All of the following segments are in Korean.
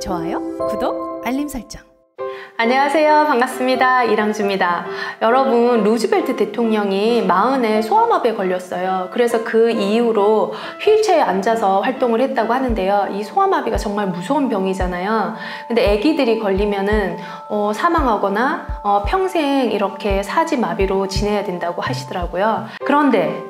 좋아요, 구독, 알림 설정. 안녕하세요. 반갑습니다. 이랑주입니다. 여러분, 루즈벨트 대통령이 40에 소아마비에 걸렸어요. 그래서 그 이후로 휠체어에 앉아서 활동을 했다고 하는데요. 이 소아마비가 정말 무서운 병이잖아요. 근데 아기들이 걸리면은 사망하거나 평생 이렇게 사지마비로 지내야 된다고 하시더라고요. 그런데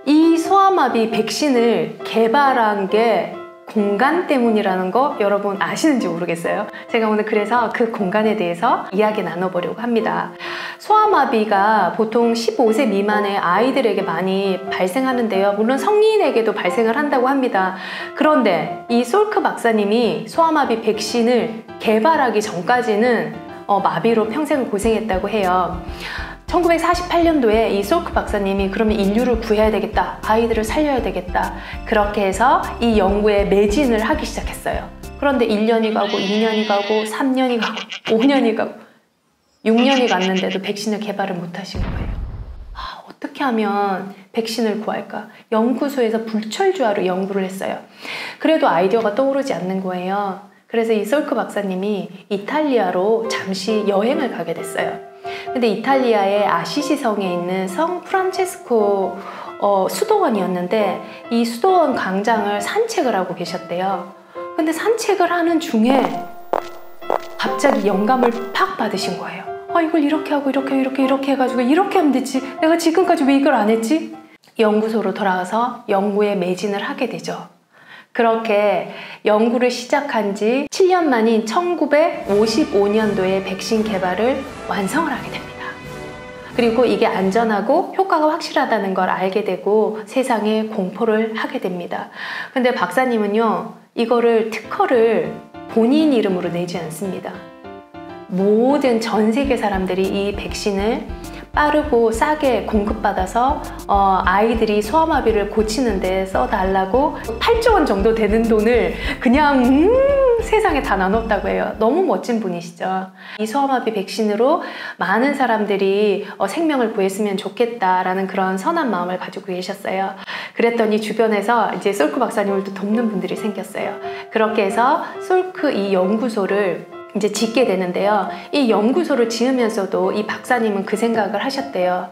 이 소아마비 백신을 개발한 게 공간 때문이라는 거 여러분 아시는지 모르겠어요. 제가 오늘 그래서 그 공간에 대해서 이야기 나눠보려고 합니다. 소아마비가 보통 15세 미만의 아이들에게 많이 발생하는데요. 물론 성인에게도 발생을 한다고 합니다. 그런데 이 솔크 박사님이 소아마비 백신을 개발하기 전까지는 마비로 평생 고생했다고 해요. 1948년도에 이 솔크 박사님이 그러면 인류를 구해야 되겠다, 아이들을 살려야 되겠다, 그렇게 해서 이 연구에 매진을 하기 시작했어요. 그런데 1년이 가고 2년이 가고 3년이 가고 5년이 가고 6년이 갔는데도 백신을 개발을 못 하신 거예요. 어떻게 하면 백신을 구할까? 연구소에서 불철주야로 연구를 했어요. 그래도 아이디어가 떠오르지 않는 거예요. 그래서 이 솔크 박사님이 이탈리아로 잠시 여행을 가게 됐어요. 근데 이탈리아의 아시시 성에 있는 성 프란체스코 수도원이었는데 이 수도원 광장을 산책을 하고 계셨대요. 근데 산책을 하는 중에 갑자기 영감을 팍 받으신 거예요. 이걸 이렇게 하고 이렇게 해가지고 이렇게 하면 되지, 내가 지금까지 왜 이걸 안 했지? 연구소로 돌아와서 연구에 매진을 하게 되죠. 그렇게 연구를 시작한 지 7년 만인 1955년도에 백신 개발을 완성을 하게 됩니다. 그리고 이게 안전하고 효과가 확실하다는 걸 알게 되고 세상에 공포를 하게 됩니다. 근데 박사님은요, 이거를 특허를 본인 이름으로 내지 않습니다. 모든 전 세계 사람들이 이 백신을 빠르고 싸게 공급받아서 아이들이 소아마비를 고치는 데 써달라고 8조 원 정도 되는 돈을 그냥 세상에 다 나눴다고 해요. 너무 멋진 분이시죠. 이 소아마비 백신으로 많은 사람들이 생명을 구했으면 좋겠다라는 그런 선한 마음을 가지고 계셨어요. 그랬더니 주변에서 이제 솔크 박사님을 또 돕는 분들이 생겼어요. 그렇게 해서 솔크 이 연구소를 이제 짓게 되는데요. 이 연구소를 지으면서도 이 박사님은 그 생각을 하셨대요.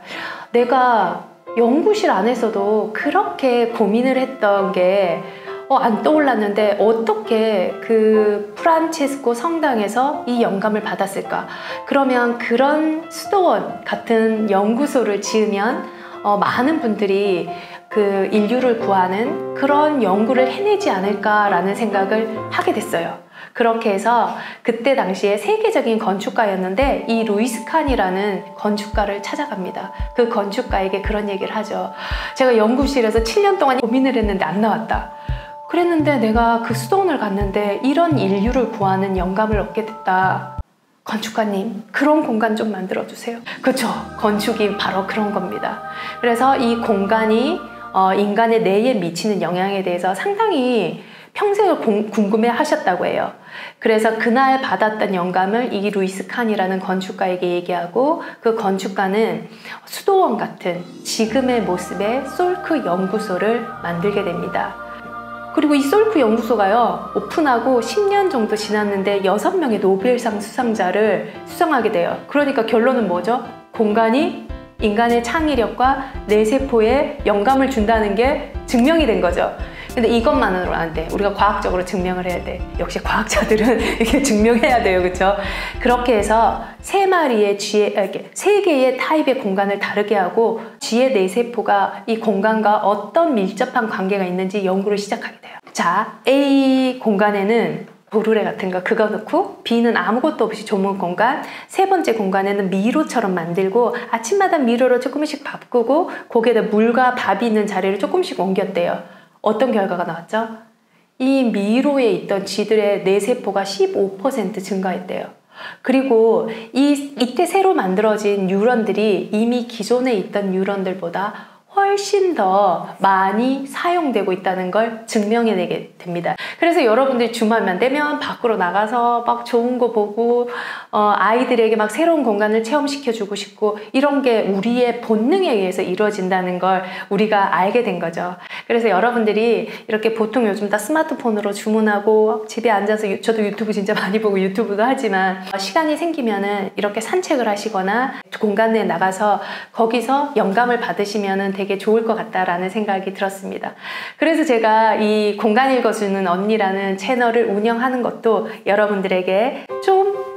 내가 연구실 안에서도 그렇게 고민을 했던 게 안 떠올랐는데 어떻게 그 프란체스코 성당에서 이 영감을 받았을까? 그러면 그런 수도원 같은 연구소를 지으면 많은 분들이 그 인류를 구하는 그런 연구를 해내지 않을까라는 생각을 하게 됐어요. 그렇게 해서 그때 당시에 세계적인 건축가였는데 이 루이스 칸이라는 건축가를 찾아갑니다. 그 건축가에게 그런 얘기를 하죠. 제가 연구실에서 7년 동안 고민을 했는데 안 나왔다. 그랬는데 내가 그 수도원을 갔는데 이런 인류를 구하는 영감을 얻게 됐다. 건축가님, 그런 공간 좀 만들어주세요. 그렇죠. 건축이 바로 그런 겁니다. 그래서 이 공간이 인간의 뇌에 미치는 영향에 대해서 상당히 평생을 궁금해 하셨다고 해요. 그래서 그날 받았던 영감을 이 루이스 칸이라는 건축가에게 얘기하고 그 건축가는 수도원 같은 지금의 모습의 솔크 연구소를 만들게 됩니다. 그리고 이 솔크 연구소가요, 오픈하고 10년 정도 지났는데 6명의 노벨상 수상자를 수상하게 돼요. 그러니까 결론은 뭐죠? 공간이 인간의 창의력과 뇌세포에 영감을 준다는 게 증명이 된 거죠. 근데 이것만으로는 안 돼. 우리가 과학적으로 증명을 해야 돼. 역시 과학자들은 이렇게 증명해야 돼요. 그렇죠? 그렇게 해서 세 개의 타입의 공간을 다르게 하고 쥐의 뇌세포가 이 공간과 어떤 밀접한 관계가 있는지 연구를 시작하게 돼요. 자, A 공간에는 보루레 같은 거 그거 넣고, B는 아무것도 없이 조문 공간, 세 번째 공간에는 미로처럼 만들고 아침마다 미로로 조금씩 바꾸고 거기에다 물과 밥이 있는 자리를 조금씩 옮겼대요. 어떤 결과가 나왔죠? 이 미로에 있던 쥐들의 뇌세포가 15% 증가했대요. 그리고 이때 새로 만들어진 뉴런들이 이미 기존에 있던 뉴런들보다 훨씬 더 많이 사용되고 있다는 걸 증명해내게 됩니다. 그래서 여러분들이 주말만 되면 밖으로 나가서 막 좋은 거 보고 아이들에게 막 새로운 공간을 체험시켜주고 싶고, 이런 게 우리의 본능에 의해서 이루어진다는 걸 우리가 알게 된 거죠. 그래서 여러분들이 이렇게 보통 요즘 다 스마트폰으로 주문하고 집에 앉아서 저도 유튜브 진짜 많이 보고 유튜브도 하지만 시간이 생기면은 이렇게 산책을 하시거나 공간에 나가서 거기서 영감을 받으시면은 되게 좋을 것 같다라는 생각이 들었습니다. 그래서 제가 이 공간 읽어주는 언니라는 채널을 운영하는 것도 여러분들에게 좀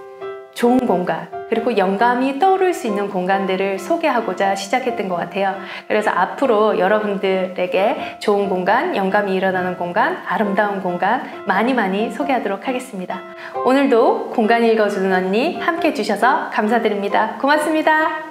좋은 공간, 그리고 영감이 떠오를 수 있는 공간들을 소개하고자 시작했던 것 같아요. 그래서 앞으로 여러분들에게 좋은 공간, 영감이 일어나는 공간, 아름다운 공간 많이 소개하도록 하겠습니다. 오늘도 공간 읽어주는 언니 함께 해주셔서 감사드립니다. 고맙습니다.